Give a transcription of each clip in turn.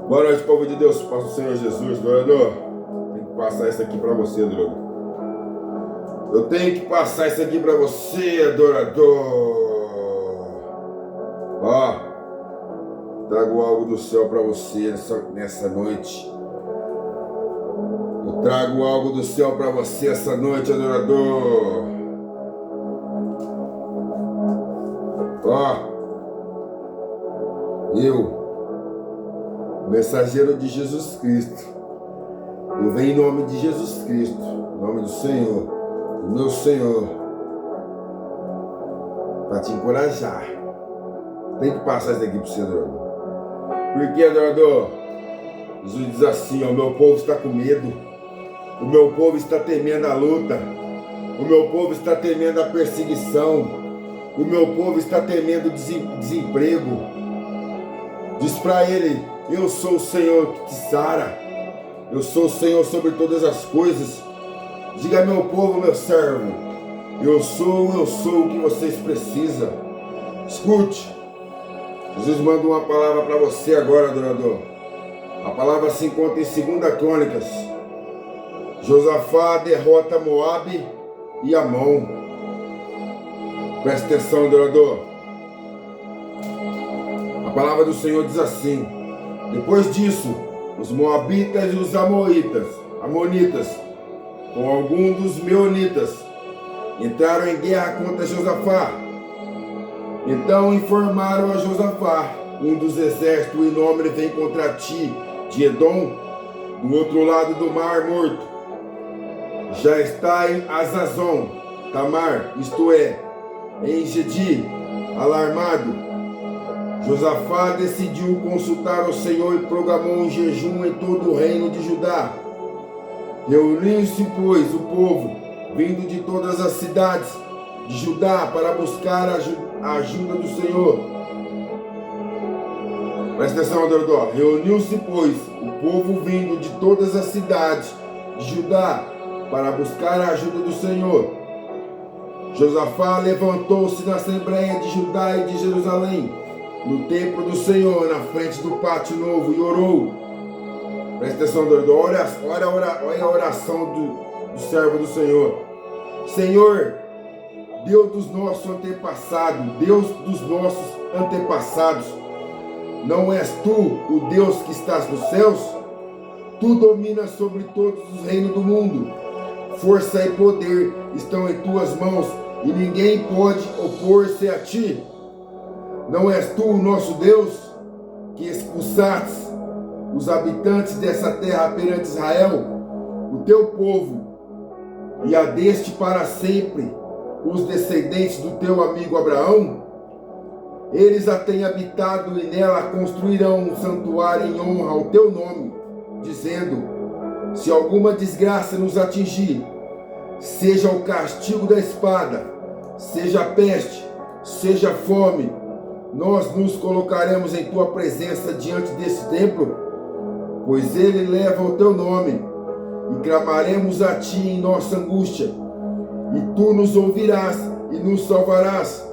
Boa noite, povo de Deus. Paz do Senhor Jesus, adorador. Tenho que passar isso aqui para você, adorador. Eu tenho que passar isso aqui para você, adorador. Ó, trago algo do céu para você nessa noite. Eu trago algo do céu para você essa noite, adorador. Ó, mensageiro de Jesus Cristo, eu venho em nome de Jesus Cristo, em nome do Senhor, do meu Senhor, para te encorajar. Tem que passar isso aqui para você, adorador. Por que, adorador? Jesus diz assim: ó, o meu povo está com medo, o meu povo está temendo a luta, o meu povo está temendo a perseguição, o meu povo está temendo desemprego. Diz para ele: eu sou o Senhor que te sara, eu sou o Senhor sobre todas as coisas. Diga, meu povo, meu servo, eu sou o que vocês precisam. Escute, Jesus manda uma palavra para você agora, adorador. A palavra se encontra em 2 Crônicas. Josafá derrota Moabe e Amon. Presta atenção, adorador. A palavra do Senhor diz assim: depois disso, os moabitas e os amonitas, com alguns dos meunitas, entraram em guerra contra Josafá. Então informaram a Josafá: um dos exércitos enormes vem contra ti, de Edom, do outro lado do mar morto. Já está em Azazon, Tamar, isto é, em Gedi, alarmado. Josafá decidiu consultar o Senhor e programou um jejum em todo o reino de Judá. Reuniu-se, pois, o povo, vindo de todas as cidades de Judá, para buscar a ajuda do Senhor. Presta atenção, adorador. Reuniu-se, pois, o povo vindo de todas as cidades de Judá, para buscar a ajuda do Senhor. Josafá levantou-se na Assembleia de Judá e de Jerusalém, no templo do Senhor, na frente do pátio novo, e orou. Presta atenção, adorador. Olha a oração do servo do Senhor. Senhor, Deus dos nossos antepassados, não és tu o Deus que estás nos céus? Tu dominas sobre todos os reinos do mundo. Força e poder estão em tuas mãos, e ninguém pode opor-se a ti. Não és tu o nosso Deus, que expulsastes os habitantes dessa terra perante Israel, o teu povo, e adeste para sempre os descendentes do teu amigo Abraão? Eles a têm habitado e nela construirão um santuário em honra ao teu nome, dizendo: se alguma desgraça nos atingir, seja o castigo da espada, seja a peste, seja a fome, nós nos colocaremos em tua presença diante desse templo, pois ele leva o teu nome, e clamaremos a ti em nossa angústia, e tu nos ouvirás e nos salvarás.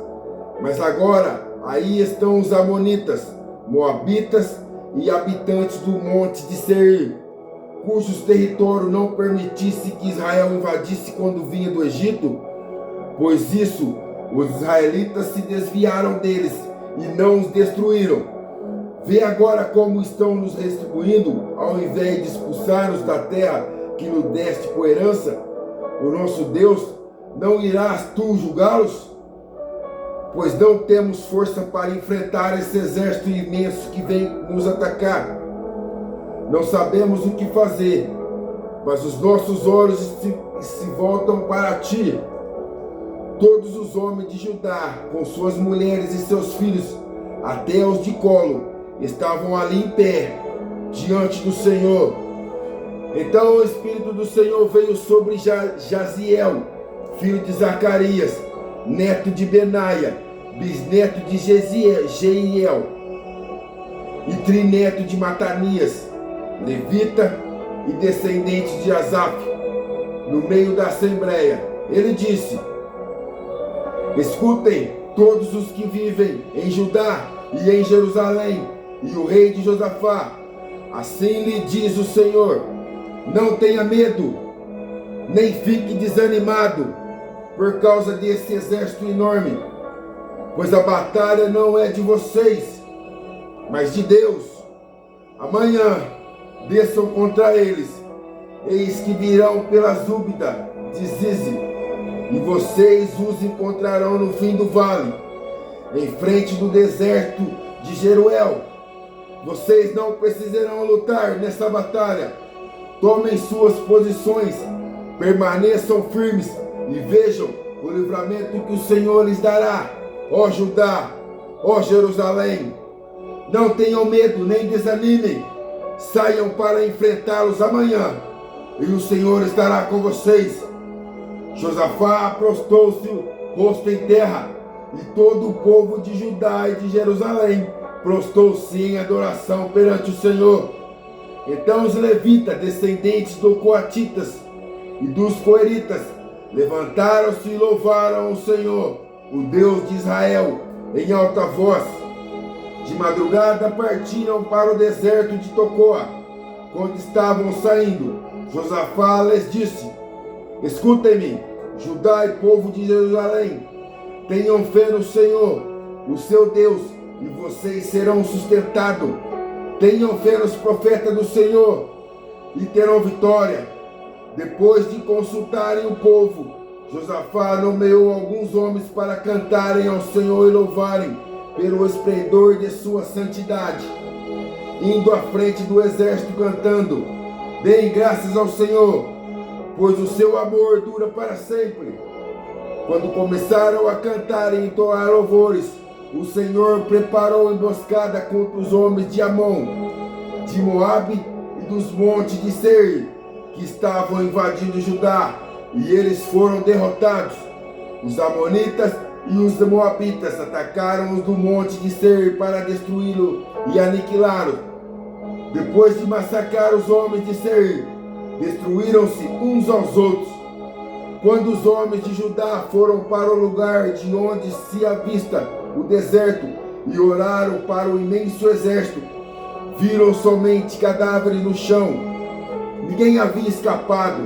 Mas agora aí estão os amonitas, moabitas e habitantes do monte de Seir, cujos territórios não permitisse que Israel invadisse quando vinha do Egito. Pois isso, os israelitas se desviaram deles e não os destruíram. Vê agora como estão nos retribuindo, ao invés de expulsar-nos da terra que nos deste por herança. O nosso Deus, não irás tu julgá-los? Pois não temos força para enfrentar esse exército imenso que vem nos atacar. Não sabemos o que fazer, mas os nossos olhos se voltam para ti. Todos os homens de Judá, com suas mulheres e seus filhos, até os de colo, estavam ali em pé, diante do Senhor. Então o Espírito do Senhor veio sobre Jaziel, filho de Zacarias, neto de Benaia, bisneto de Jeiel, e trineto de Matanias, levita e descendente de Asaf, no meio da assembleia. Ele disse: escutem todos os que vivem em Judá e em Jerusalém, e o rei de Josafá, Assim lhe diz o Senhor: não tenha medo, nem fique desanimado por causa desse exército enorme, pois a batalha não é de vocês, mas de Deus. Amanhã desçam contra eles, eis que virão pela Zúbida de Zizi, e vocês os encontrarão no fim do vale, em frente do deserto de Jeruel. Vocês não precisarão lutar nessa batalha. Tomem suas posições, permaneçam firmes e vejam o livramento que o Senhor lhes dará, ó Judá, ó Jerusalém. Não tenham medo nem desanimem, saiam para enfrentá-los amanhã, e o Senhor estará com vocês. Josafá prostou-se o rosto em terra, e todo o povo de Judá e de Jerusalém prostou-se em adoração perante o Senhor. Então os levitas, descendentes dos coatitas e dos coeritas, levantaram-se e louvaram o Senhor, o Deus de Israel, em alta voz. De madrugada partiram para o deserto de Tocoa. Quando estavam saindo, Josafá lhes disse: escutem-me, Judá e povo de Jerusalém, tenham fé no Senhor, o seu Deus, e vocês serão sustentados. Tenham fé nos profetas do Senhor e terão vitória. Depois de consultarem o povo, Josafá nomeou alguns homens para cantarem ao Senhor e louvarem pelo esplendor de sua santidade, indo à frente do exército cantando: deem graças ao Senhor, pois o seu amor dura para sempre. Quando começaram a cantar e entoar louvores, o Senhor preparou emboscada contra os homens de Amon, de Moabe e dos montes de Seir, que estavam invadindo Judá, e eles foram derrotados. Os amonitas e os moabitas atacaram-os do monte de Seir para destruí-lo e aniquilá-lo. Depois de massacrar os homens de Seir, destruíram-se uns aos outros. Quando os homens de Judá foram para o lugar de onde se avista o deserto e olharam para o imenso exército, viram somente cadáveres no chão. Ninguém havia escapado.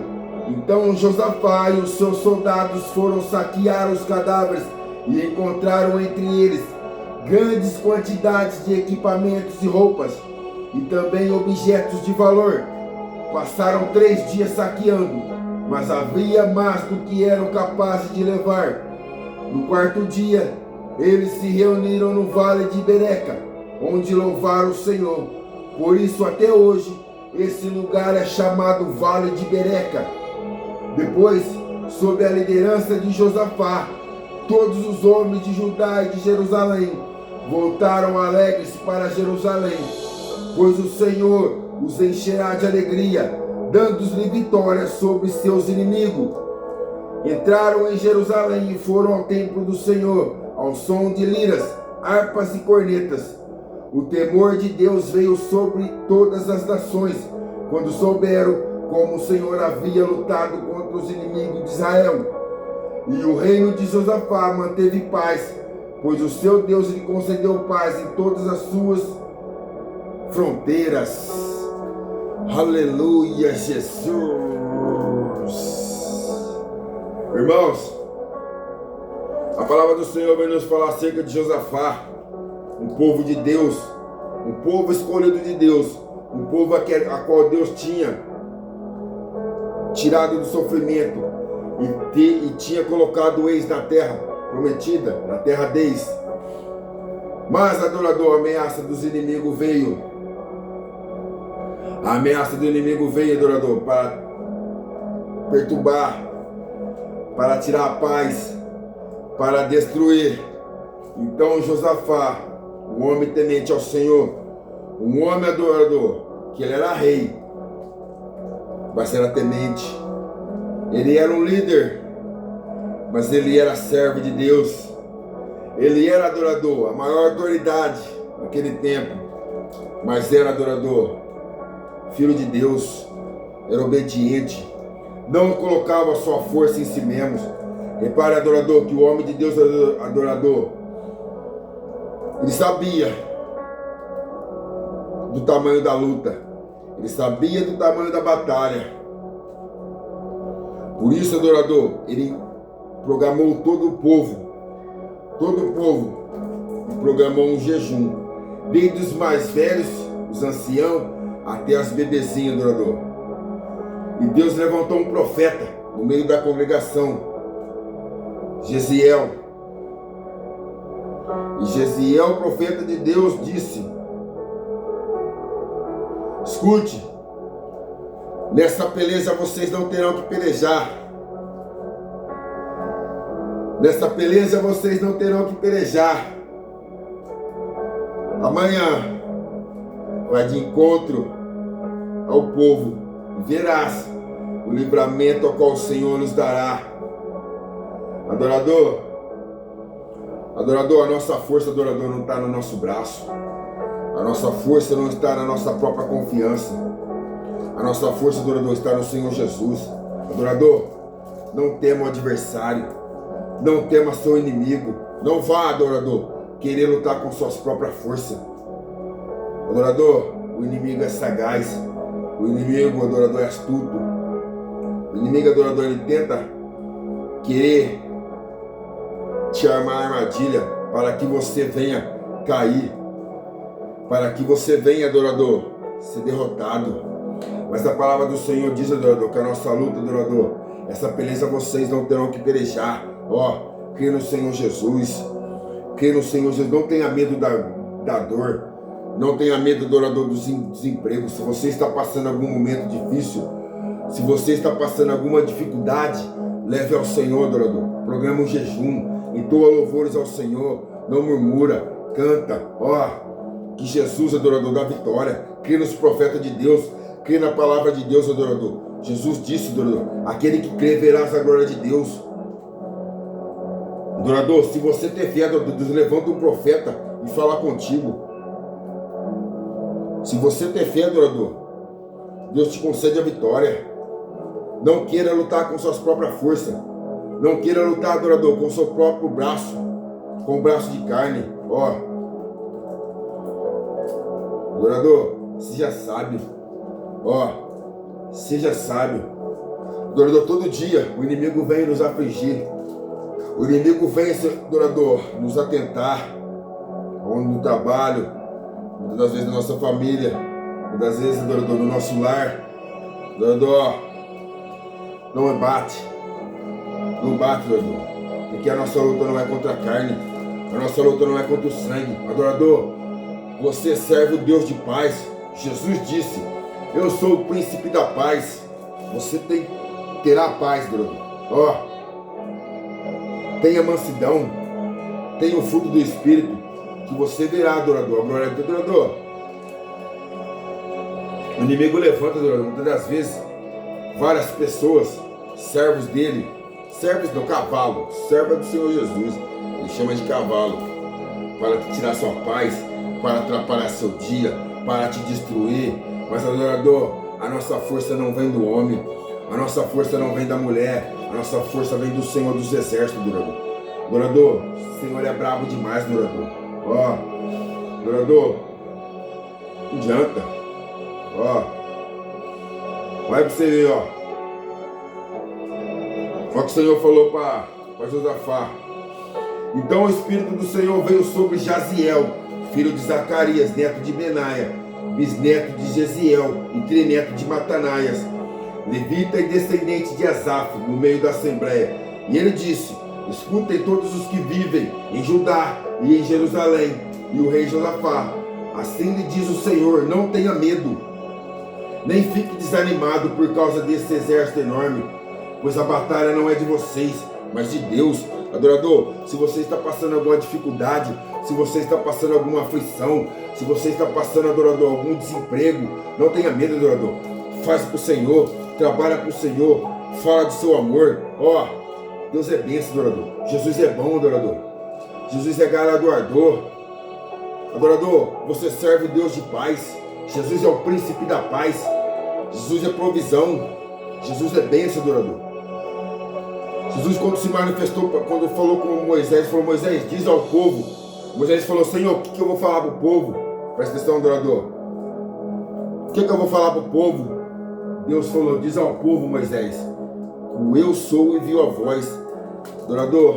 Então Josafá e os seus soldados foram saquear os cadáveres e encontraram entre eles grandes quantidades de equipamentos e roupas, e também objetos de valor. Passaram 3 dias saqueando, mas havia mais do que eram capazes de levar. No 4º dia, eles se reuniram no vale de Bereca, onde louvaram o Senhor. Por isso, até hoje, esse lugar é chamado Vale de Bereca. Depois, sob a liderança de Josafá, todos os homens de Judá e de Jerusalém voltaram alegres para Jerusalém, pois o Senhor os encherá de alegria, dando-lhes vitória sobre seus inimigos. Entraram em Jerusalém e foram ao templo do Senhor, ao som de liras, harpas e cornetas. O temor de Deus veio sobre todas as nações, quando souberam como o Senhor havia lutado contra os inimigos de Israel. E o reino de Josafá manteve paz, pois o seu Deus lhe concedeu paz em todas as suas fronteiras. Aleluia, Jesus! Irmãos, a palavra do Senhor vem nos falar acerca de Josafá, um povo de Deus, um povo escolhido de Deus, um povo a qual Deus tinha tirado do sofrimento e tinha colocado eles na terra prometida, na terra deles. Mas, adorador, a ameaça dos inimigos veio. A ameaça do inimigo veio, adorador, para perturbar, para tirar a paz, para destruir. Então Josafá, um homem temente ao Senhor, um homem adorador, que ele era rei, mas era temente. Ele era um líder, mas ele era servo de Deus. Ele era adorador, a maior autoridade naquele tempo, mas era adorador, filho de Deus, era obediente, não colocava sua força em si mesmo. Repare, adorador, que o homem de Deus adorador, ele sabia do tamanho da luta, Ele sabia do tamanho da batalha. Por isso, adorador, ele programou todo o povo, e programou um jejum, desde os mais velhos, os anciãos, até as bebezinhas, adorador. E Deus levantou um profeta no meio da congregação, Jesiel. E Jesiel, profeta de Deus, disse: escute, nessa peleja vocês não terão que pelejar. Nessa peleja vocês não terão que pelejar. Amanhã vai de encontro ao povo e verás o livramento ao qual o Senhor nos dará. Adorador, a nossa força, adorador, não está no nosso braço. A nossa força não está na nossa própria confiança. A nossa força, adorador, está no Senhor Jesus. Adorador, não tema o adversário. Não tema seu inimigo. Não vá, adorador, querer lutar com suas próprias forças. Adorador, o inimigo é sagaz. O inimigo, adorador, é astuto. O inimigo, adorador, ele tenta querer te armar armadilha para que você venha cair. Para que você venha, adorador, ser derrotado. Mas a palavra do Senhor diz, adorador, que a nossa luta, adorador, essa peleja vocês não terão que pelejar. Ó, crê no Senhor Jesus. Crê no Senhor Jesus. Não tenha medo da dor. Não tenha medo, adorador, dos desempregos. Se você está passando algum momento difícil, se você está passando alguma dificuldade, leve ao Senhor, adorador. Programa um jejum. Entoa louvores ao Senhor. Não murmura. Canta. Ó, que Jesus, adorador, dá vitória. Crê nos profetas de Deus. Crê na palavra de Deus, adorador. Jesus disse, adorador, aquele que crê verás a glória de Deus. Adorador, se você ter fé, adorador, Deus levanta um profeta e fala contigo. Se você ter fé, adorador, Deus te concede a vitória. Não queira lutar com suas próprias forças. Não queira lutar, adorador, com o seu próprio braço, com o braço de carne. Ó, adorador, seja sábio. Ó, seja sábio. Adorador, todo dia o inimigo vem nos afligir. O inimigo vem, adorador, nos atentar. No trabalho, muitas das vezes na nossa família, muitas das vezes, adorador, no nosso lar. Adorador, não bate. Não bate, adorador. Porque a nossa luta não é contra a carne. A nossa luta não é contra o sangue. Adorador, você serve o Deus de paz. Jesus disse: eu sou o príncipe da paz. Você terá paz, adorador. Ó, tenha mansidão. Tenha o fruto do Espírito, que você verá, adorador. A glória do adorador. O inimigo levanta, adorador, muitas das vezes, várias pessoas, servos dele, servos do cavalo, serva do Senhor Jesus, ele chama de cavalo, para te tirar sua paz, para atrapalhar seu dia, para te destruir. Mas, adorador, a nossa força não vem do homem, a nossa força não vem da mulher, a nossa força vem do Senhor dos Exércitos, adorador. Adorador, o Senhor é brabo demais, adorador. Ó, adorador, não adianta. Ó, vai pra você ver, ó. Olha o que o Senhor falou para Josafá. Então o Espírito do Senhor veio sobre Jaziel, filho de Zacarias, neto de Benaia, bisneto de Jeziel e trineto de Matanaias, levita e descendente de Asaf, no meio da assembleia. E ele disse: escutem todos os que vivem em Judá e em Jerusalém, e o rei Josafá. Assim lhe diz o Senhor: não tenha medo, nem fique desanimado por causa desse exército enorme, pois a batalha não é de vocês, mas de Deus. Adorador, se você está passando alguma dificuldade, se você está passando alguma aflição, se você está passando, adorador, algum desemprego, não tenha medo, adorador. Faz para o Senhor, trabalha para o Senhor, fala do seu amor. Ó, Deus é bênção, adorador. Jesus é bom, adorador. Jesus é galardoador. Adorador, você serve o Deus de paz. Jesus é o príncipe da paz. Jesus é provisão. Jesus é bênção, adorador. Jesus, quando se manifestou, quando falou com Moisés, falou: Moisés, diz ao povo. Moisés falou: Senhor, o que eu vou falar para o povo? Presta atenção, adorador. O que eu vou falar para o povo? Deus falou, diz ao povo, Moisés, o eu sou enviou a voz. Adorador,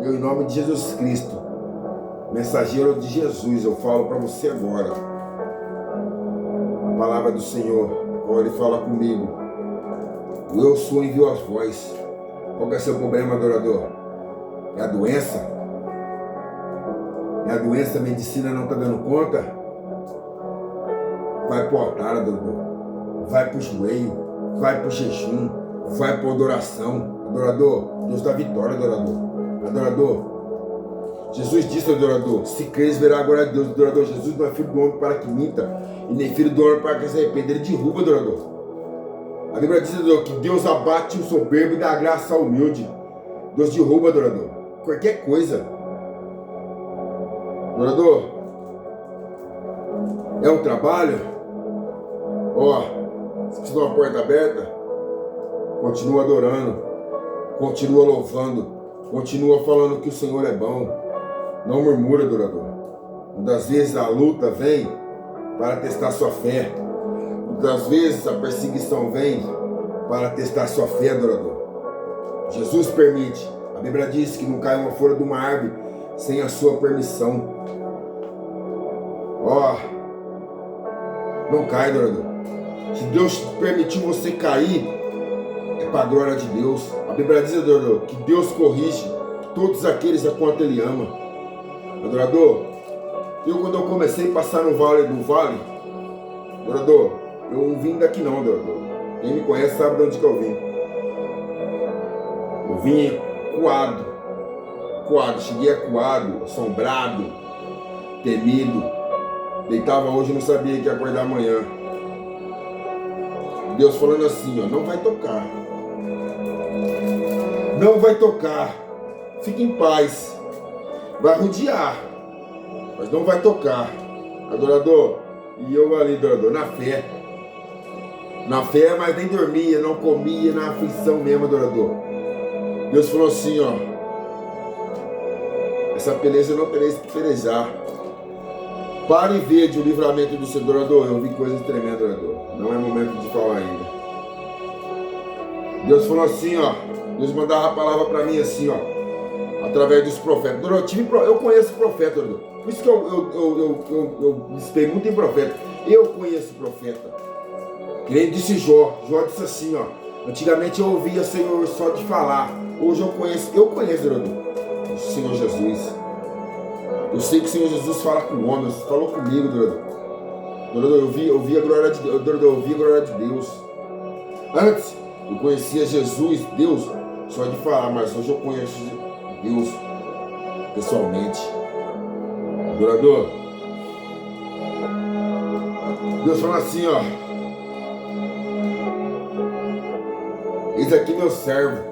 eu, em nome de Jesus Cristo, mensageiro de Jesus, eu falo para você agora, a palavra do Senhor, quando Ele fala comigo, o eu sou enviou a voz. Qual que é o seu problema, adorador? É a doença? É a doença, a medicina não está dando conta? Vai pro altar, adorador. Vai pro joelho, vai pro jejum, vai pro adoração. Adorador, Deus dá vitória, adorador. Adorador, Jesus disse, adorador, se creres verá agora a Deus, adorador. Jesus não é filho do homem para que minta, e nem filho do homem para que se arrependa. Ele derruba, adorador. A Bíblia diz, adorador, que Deus abate o soberbo e dá graça ao humilde. Deus derruba, adorador, qualquer coisa. Adorador, é um trabalho? Ó, se precisa de uma porta aberta, continua adorando, continua louvando, continua falando que o Senhor é bom. Não murmura, adorador. Muitas vezes a luta vem para testar sua fé. Muitas vezes a perseguição vem para testar sua fé, adorador. Jesus permite. A Bíblia diz que não cai uma folha de uma árvore sem a sua permissão. Ó, não cai, adorador. Se Deus permitiu você cair, é para a glória de Deus. A Bíblia diz, adorador, que Deus corrige todos aqueles a quanto Ele ama. Adorador, quando eu comecei a passar no vale, adorador, eu não vim daqui não, adorador. Quem me conhece sabe de onde que eu vim. Eu vim coado, cheguei acuado, assombrado, temido. Deitava hoje e não sabia que ia acordar amanhã. Deus falando assim, ó, não vai tocar. Não vai tocar. Fique em paz. Vai rodear, mas não vai tocar. Adorador, e eu ali, adorador, na fé. Na fé, mas nem dormia, não comia, na aflição mesmo, adorador. Deus falou assim, ó, essa peleja não tereis que pelejar. Pare e veja o livramento do seu adorador. Eu vi coisas tremendas, adorador. Não é momento de falar ainda. Deus falou assim, ó. Deus mandava a palavra para mim assim, ó, através dos profetas. Eu conheço profeta, adorador. Por isso que eu listei muito em profeta. Eu conheço profeta. Que nem disse Jó. Jó disse assim, ó. Antigamente eu ouvia o Senhor só de falar. Hoje eu conheço, adorador, o Senhor Jesus. Eu sei que o Senhor Jesus fala com homens, falou comigo, adorador. Adorador, eu vi a glória de Deus, adorador, eu vi a glória de Deus. Antes, eu conhecia Jesus, Deus, só de falar, mas hoje eu conheço Deus pessoalmente. Adorador, Deus fala assim, ó. Eis aqui meu servo,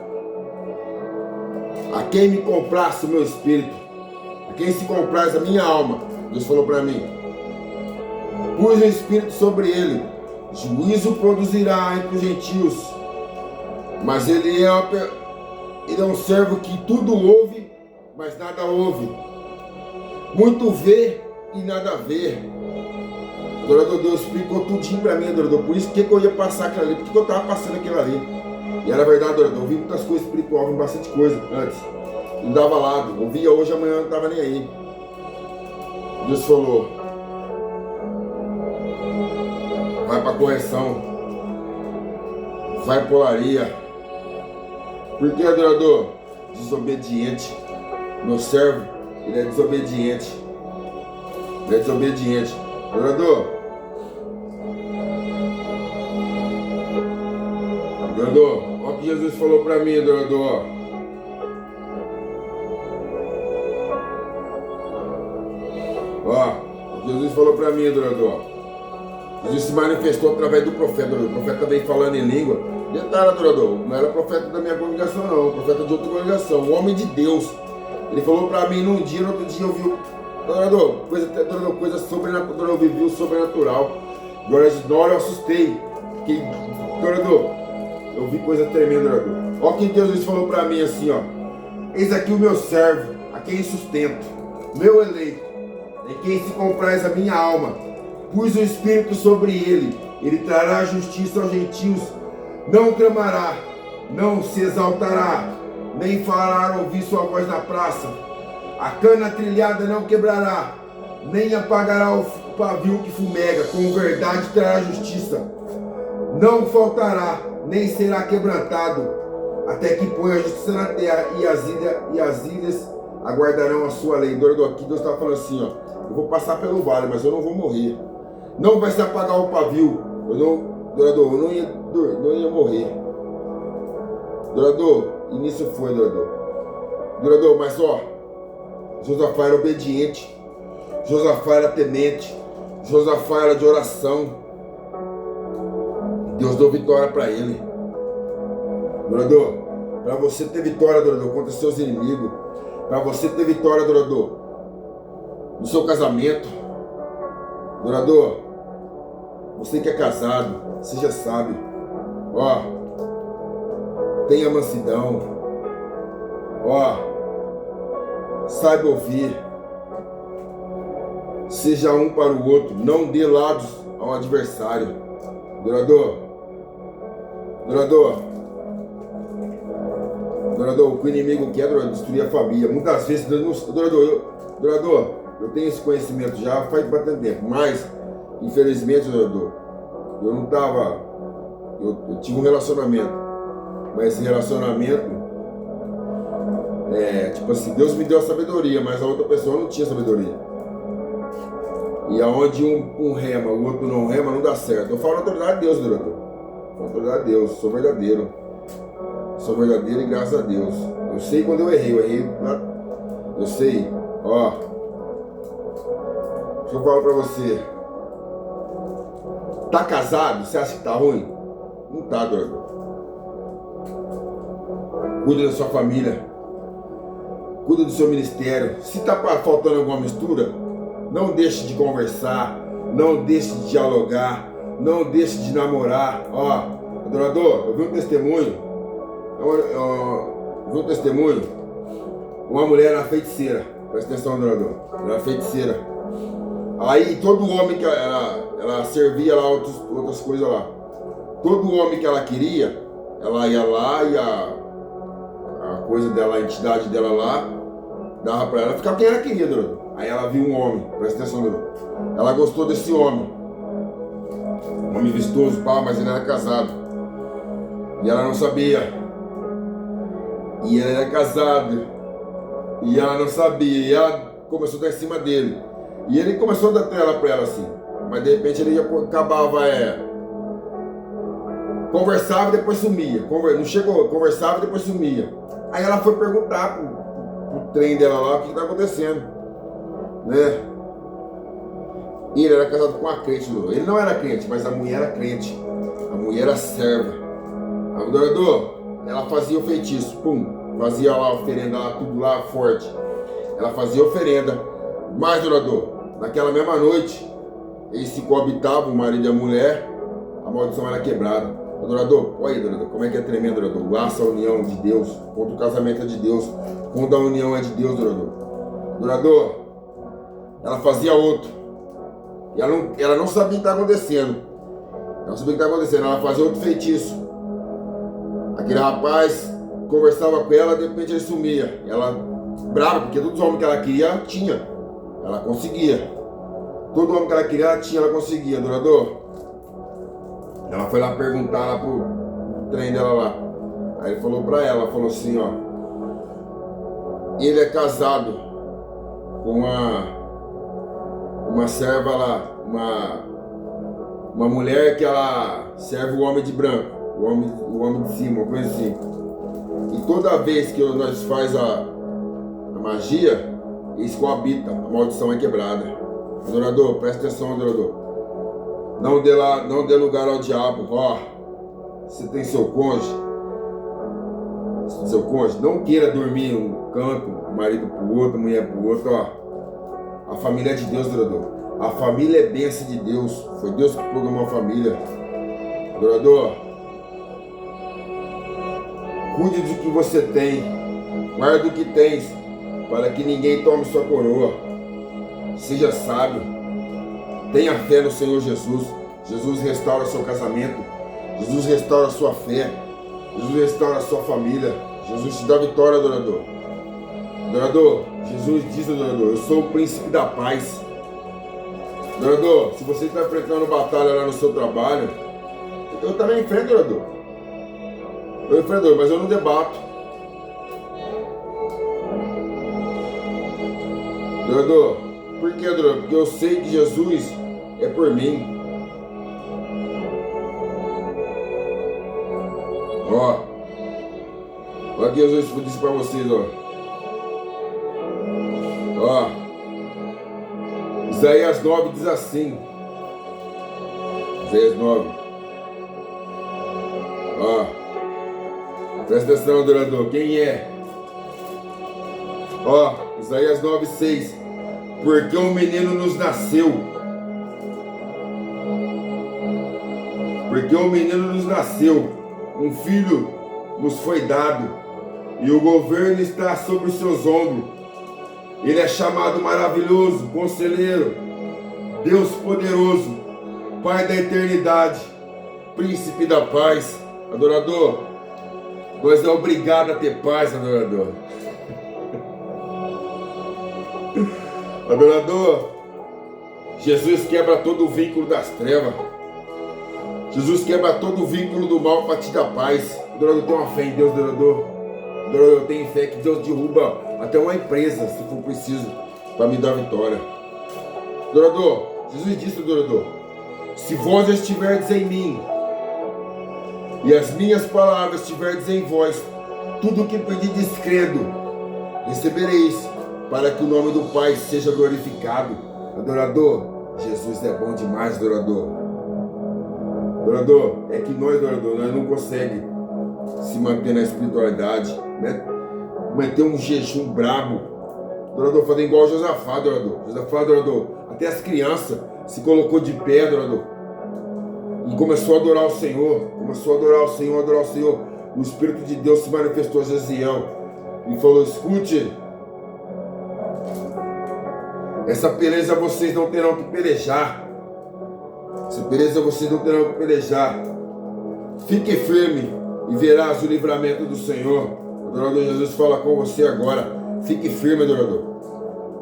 a quem me comprasse o meu espírito, a quem se compraz a minha alma. Deus falou para mim, pus o espírito sobre ele, juízo produzirá entre os gentios, mas ele é um servo que tudo ouve, mas nada ouve, muito vê e nada vê. Adorador, Deus explicou tudinho para mim, adorador, por isso que eu ia passar aquilo ali, porque eu estava passando aquilo ali. E era verdade, adorador, eu vi muitas coisas espirituais, vi bastante coisa antes. Não dava lado, eu via hoje, amanhã não estava nem aí. Deus falou, vai para correção, vai para olaria. Por que, adorador? Desobediente. Meu servo, ele é desobediente. Ele é desobediente. Adorador, olha o que Jesus falou para mim, adorador. Ó, o que Jesus falou para mim, adorador. Jesus se manifestou através do profeta, adorador. O profeta veio falando em língua. Detalhe, adorador, não era profeta da minha congregação, não. Profeta de outra congregação, um homem de Deus. Ele falou para mim num dia, no outro dia eu vi, adorador, coisa sobrenatural, eu vivi o sobrenatural. Glória de Deus, eu assustei. Adorador, eu vi coisa tremenda, adorador. Olha o que Deus falou para mim assim, ó. Eis aqui o meu servo, a quem sustento, meu eleito, em quem se compraz a minha alma. Pus o Espírito sobre ele. Ele trará justiça aos gentios. Não clamará, não se exaltará, nem fará ouvir sua voz na praça. A cana trilhada não quebrará, nem apagará o pavio que fumega. Com verdade trará justiça. Não faltará, nem será quebrantado, até que ponha a justiça na terra, e as ilhas aguardarão a sua lei. Aqui Deus está falando assim, ó, eu vou passar pelo vale, mas eu não vou morrer. Não vai se apagar o pavio. Eu não ia morrer. E nisso foi, mas ó, Josafá era obediente, Josafá era temente, Josafá era de oração. Deus deu vitória para ele. Para você ter vitória, contra seus inimigos, para você ter vitória, no seu casamento, você que é casado, seja sábio, ó, tenha mansidão, ó, saiba ouvir, seja um para o outro, não dê lados ao adversário. O que o inimigo quer, destruir a família. Muitas vezes, eu tenho esse conhecimento já faz bastante tempo, mas infelizmente, eu não estava. Eu tive um relacionamento, mas esse relacionamento, tipo assim, Deus me deu a sabedoria, mas a outra pessoa não tinha sabedoria. E aonde um rema, o outro não rema, não dá certo. Eu falo na autoridade de Deus, Na autoridade de Deus, sou verdadeiro. Sou verdadeiro e graças a Deus. Eu sei quando eu errei, eu sei, ó. Deixa eu falar pra você. Tá casado? Você acha que tá ruim? Não tá, Cuida da sua família. Cuida do seu ministério. Se tá faltando alguma mistura, não deixe de conversar. Não deixe de dialogar. Não deixe de namorar. Ó, adorador, eu vi um testemunho. Uma mulher era feiticeira. Presta atenção, adorador. Ela era feiticeira. Aí todo homem que ela servia lá outras coisas lá. Todo homem que ela queria, ela ia lá e a coisa dela, a entidade dela lá, dava pra ela ficar quem ela queria, adorador. Aí ela viu um homem, presta atenção, adorador. Ela gostou desse homem. Um homem vistoso, pá, mas ele era casado. E ela não sabia. E ele era casado. E ela não sabia. E ela começou a dar em cima dele. E ele começou a dar tela pra ela assim. Mas de repente ele já acabava, conversava e depois sumia. Não chegou, conversava e depois sumia. Aí ela foi perguntar pro trem dela lá o que tá acontecendo. Né? E ele era casado com uma crente. Ele não era crente, mas a mulher era crente. A mulher era serva. A adorador, ela fazia o feitiço. Pum, fazia lá a oferenda, lá, tudo lá forte. Ela fazia oferenda. Mas, adorador, naquela mesma noite, eles se coabitavam, o marido e a mulher, a maldição era quebrada. Adorador, olha aí, adorador, como é que é tremendo, adorador. Laça a união de Deus, quando o casamento é de Deus, quando a união é de Deus, adorador. Adorador, ela fazia outro. E ela não sabia o que estava acontecendo. Ela não sabia o que estava acontecendo, ela fazia outro feitiço. Aquele rapaz conversava com ela, de repente ele sumia. Ela, brava, porque todos os homens que ela queria, tinha. Ela conseguia. Todo homem que ela queria, ela tinha, ela conseguia, adorador. Ela foi lá perguntar lá pro trem dela lá. Aí ele falou pra ela, falou assim, ó. Ele é casado com uma serva lá, uma mulher que ela serve o homem de branco, o homem de cima, uma coisa assim. E toda vez que nós faz a magia, eles coabitam, a maldição é quebrada. Adorador, presta atenção, adorador. Não dê lugar ao diabo. Ó, você tem seu cônjuge, não queira dormir um canto, marido pro outro, mulher pro outro, ó. A família é de Deus, adorador. A família é bênção de Deus. Foi Deus que programou a família. Adorador, cuide do que você tem, guarde o que tens, para que ninguém tome sua coroa. Seja sábio. Tenha fé no Senhor Jesus. Jesus restaura seu casamento. Jesus restaura a sua fé. Jesus restaura a sua família. Jesus te dá vitória, adorador. Adorador, Jesus diz, adorador, eu sou o príncipe da paz. Adorador, se você está enfrentando batalha lá no seu trabalho, eu também enfrento, adorador. Eu enfrento, mas eu não debato. Adorador, por que, adorador? Porque eu sei que Jesus é por mim. Ó, olha que Jesus disse para vocês, ó, Isaías 9 diz assim, Isaías 9, ó, presta atenção, adorador, quem é? Ó, Isaías 9, 6, porque um menino nos nasceu, um filho nos foi dado, e o governo está sobre os seus ombros. Ele é chamado maravilhoso, conselheiro, Deus poderoso, Pai da eternidade, príncipe da paz. Adorador, nós é obrigado a ter paz, adorador. Adorador, Jesus quebra todo o vínculo das trevas. Jesus quebra todo o vínculo do mal para te dar paz. Adorador, tem uma fé em Deus, adorador. Adorador, eu tenho fé que Deus derruba até uma empresa, se for preciso, para me dar vitória. Adorador, Jesus disse, adorador, se vós estiverdes em mim, e as minhas palavras estiverdes em vós, tudo o que pedirdes crendo, recebereis, para que o nome do Pai seja glorificado. Adorador, Jesus é bom demais, adorador. Adorador, é que nós, adorador, nós não conseguimos se manter na espiritualidade, né? Manter um jejum brabo. Adorador, fazer igual Josafá, adorador. Josafá, adorador, até as crianças se colocou de pé, adorador, e começou a adorar o Senhor. Adorar o Senhor. O Espírito de Deus se manifestou a Josiel e falou: escute, essa peleja vocês não terão que pelejar. Fique firme e verás o livramento do Senhor. Adorador, Jesus fala com você agora. Fique firme, adorador.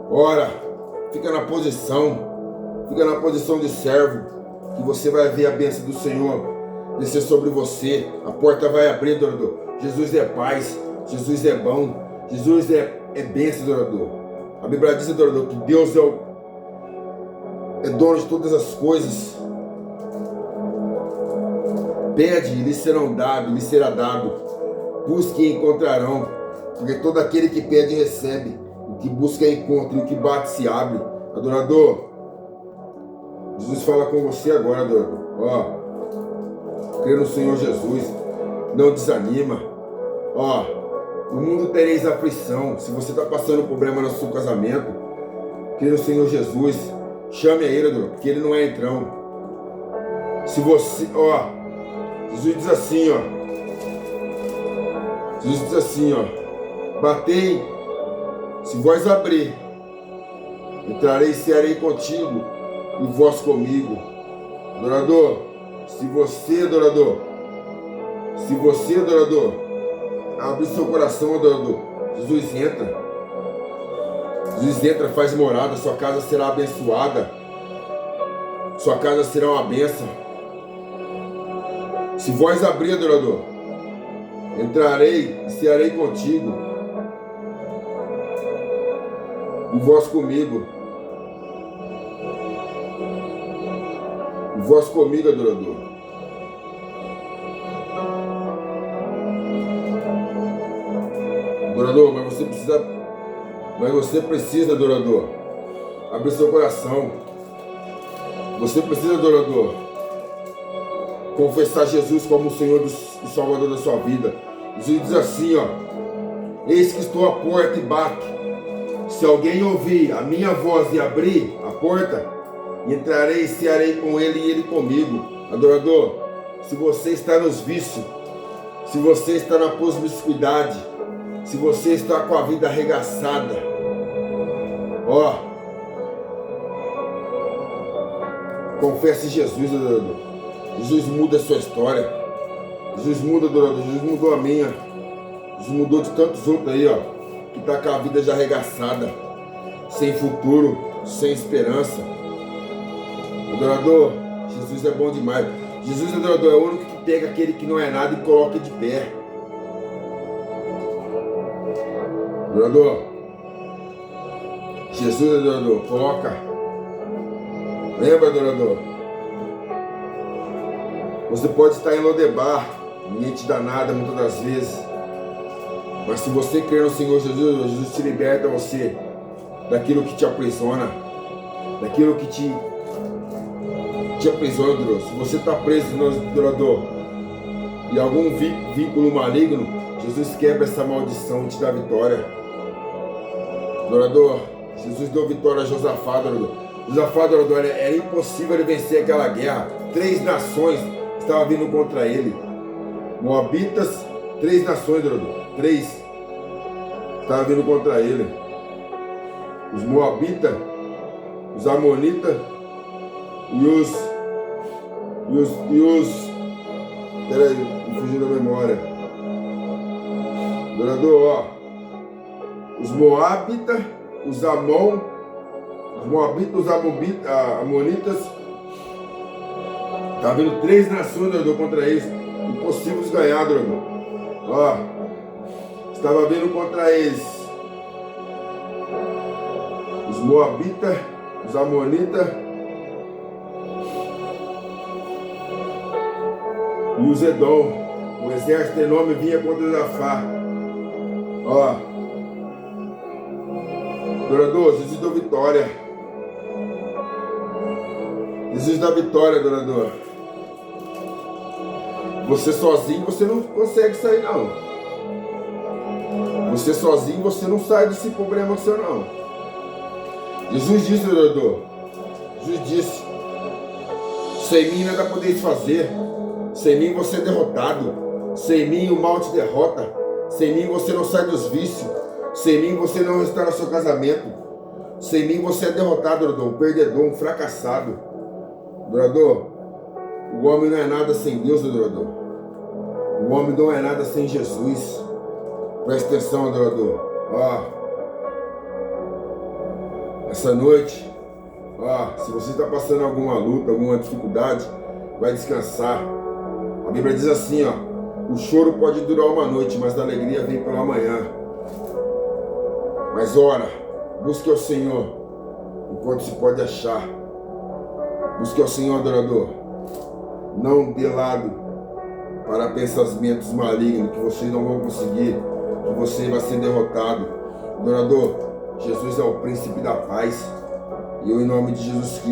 Ora, fica na posição de servo, que você vai ver a bênção do Senhor descer sobre você. A porta vai abrir, adorador. Jesus é paz, Jesus é bom, Jesus é bênção, adorador. A Bíblia diz, adorador, que Deus é dono de todas as coisas. Pede e lhe será dado. Busque e encontrarão. Porque todo aquele que pede recebe. O que busca encontra, e o que bate se abre. Adorador, Jesus fala com você agora, adorador. Ó, crê no Senhor Jesus. Não desanima. Ó, no mundo tereis aflição. Se você está passando problema no seu casamento, crê no Senhor Jesus. Chame a Ele, adorador, porque Ele não é entrão. Se você, ó, Jesus diz assim, ó, batei, se vós abrir, entrarei e cearei contigo, e vós comigo. Adorador, se você, adorador, abrir seu coração, adorador, Jesus entra, faz morada, sua casa será abençoada, sua casa será uma bênção. Se vós abrir, adorador, entrarei e cearei contigo, e vós comigo. E vós comigo, adorador. Adorador, mas você precisa, adorador, abrir seu coração. Você precisa, adorador, confessar Jesus como o Senhor e Salvador da sua vida. Jesus diz assim, ó: eis que estou à porta e bato. Se alguém ouvir a minha voz e abrir a porta, entrarei e cearei com ele e ele comigo. Adorador, se você está nos vícios, se você está na promiscuidade, se você está com a vida arregaçada, ó, Confesse Jesus, adorador. Jesus muda a sua história. Jesus muda, adorador. Jesus mudou a minha. Jesus mudou de tantos outros aí, ó, que tá com a vida já arregaçada, sem futuro, sem esperança. Adorador, Jesus é bom demais. Jesus, adorador, é o único que pega aquele que não é nada e coloca de pé. Adorador, Jesus, adorador, coloca. Lembra, adorador? Você pode estar em Lodebar, ninguém te dá nada muitas das vezes. Mas se você crer no Senhor Jesus, Jesus te liberta você daquilo que te aprisiona, daquilo que te aprisiona, adorador. Se você está preso, adorador, e algum vínculo maligno, Jesus quebra essa maldição e te dá vitória. Adorador, Jesus deu vitória a Josafá, adorador. Josafá, adorador, era impossível ele vencer aquela guerra. 3 nações estavam vindo contra ele. Moabitas, 3 nações, adorador. 3 estavam vindo contra ele. Os Moabitas, os Amonitas e os peraí, me fugiu da memória. Adorador, ó. Os Moabitas, os Moabitas, os Amonitas. Estavam vindo 3 nações, adorador, contra eles. Impossível de ganhar, adorador. Ó. Estava vindo contra eles os Moabitas, os Amonitas e os Edom. O exército enorme vinha contra Josafá. Ó, adorador, Jesus deu vitória. Jesus dá vitória, adorador. Você sozinho, você não consegue sair, não. Você sozinho, você não sai desse problema seu, não. Jesus disse, adorador. Jesus disse: sem mim nada podeis fazer. Sem mim você é derrotado. Sem mim o mal te derrota. Sem mim você não sai dos vícios. Sem mim você não restaura seu casamento. Sem mim você é derrotado, adorador. Um perdedor, um fracassado. Adorador, o homem não é nada sem Deus, adorador. O homem não é nada sem Jesus. Presta atenção, adorador. Ó, essa noite, ó, se você está passando alguma luta, alguma dificuldade, vai descansar. A Bíblia diz assim, ó: o choro pode durar uma noite, mas a alegria vem pela manhã. Mas ora, busque ao Senhor enquanto se pode achar. Busque ao Senhor, adorador. Não dê lado para pensamentos malignos que vocês não vão conseguir, que você vai ser derrotado. Adorador, Jesus é o príncipe da paz. E eu, em nome de Jesus Cristo,